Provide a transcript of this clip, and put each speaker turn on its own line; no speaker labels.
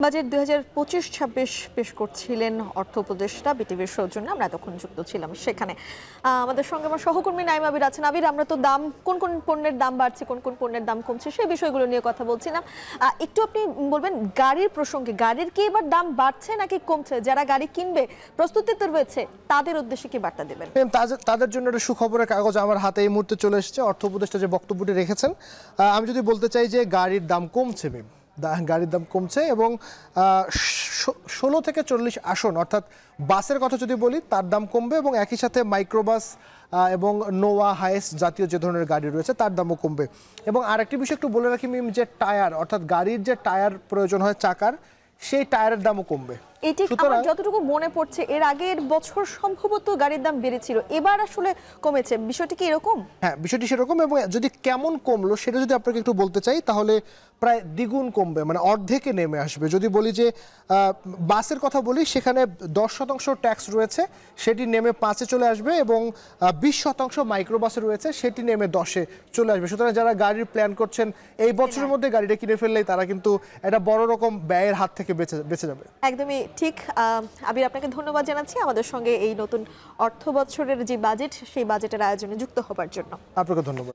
Budget ২০২৫-২৬ পেশ করছিলেন অর্থ উপদেষ্টা বিটিভির সৌজন্যে। আমরা এতক্ষণ যুক্ত ছিলাম সেখানে। আমাদের সঙ্গে আমার সহকর্মী নাইমা আবির আছেন। আবির, আমরা তো কোন কোন পণ্যের দাম বাড়ছে, কোন কোন পণ্যের দাম কমছে, সেই বিষয়গুলো নিয়ে কথা বলছিলাম। একটু আপনি বলবেন গাড়ির প্রসঙ্গে, গাড়ির কি এবার দাম বাড়ছে নাকি কমছে? যারা গাড়ি কিনবে প্রস্তুতিতে রয়েছে তাদের উদ্দেশ্যে কি বার্তা দেবেন?
তাদের জন্য একটা সুখবরের কাগজ আমার হাতে এই মুহূর্তে চলে এসেছে। অর্থ উপদেষ্টা যে বক্তব্যটি রেখেছেন, আমি যদি বলতে চাই যে গাড়ির দাম কমছে, গাড়ির দাম কমছে এবং 16 থেকে 40 আসন অর্থাৎ বাসের কথা যদি বলি তার দাম কমবে এবং একই সাথে মাইক্রোবাস এবং নোয়া হায়েস জাতীয় যে ধরনের গাড়ি রয়েছে তার দামও কমবে। এবং আরেকটি বিষয় একটু বলে রাখি মিম, যে টায়ার অর্থাৎ গাড়ির যে টায়ার প্রয়োজন হয় চাকার, সেই টায়ারের দামও কমবে।
এটি আমার যতটুকু মনে পড়ছে এর আগের বছর সম্ভবত গাড়ির দাম বেড়েছিল, এবার আসলে কমেছে। বিষয়টি কি এরকম?
হ্যাঁ, বিষয়টি সেরকম। এবং যদি কেমন কমলো সেটা যদি আপনাকে একটু বলতে চাই তাহলে প্রায় দ্বিগুণ কমবে, মানে অর্ধেকে নেমে আসবে। যদি বলি যে বাসের কথা বলি, সেখানে 10% ট্যাক্স রয়েছে, সেটি নেমে 5-এ চলে আসবে এবং 20% মাইক্রোবাসে রয়েছে, সেটি নেমে 10-এ চলে আসবে। সুতরাং যারা গাড়ির প্ল্যান করছেন এই বছরের মধ্যে গাড়িটা কিনে ফেললেই তারা কিন্তু একটা বড় রকম ব্যয়ের হাত থেকে বেঁচে যাবে।
একদমই ঠিক। আবির, আপনাকে ধন্যবাদ জানাচ্ছি আমাদের সঙ্গে এই নতুন অর্থ বছরের যে বাজেট, সেই বাজেটের আয়োজনে যুক্ত হবার জন্য।
আপনাকে ধন্যবাদ।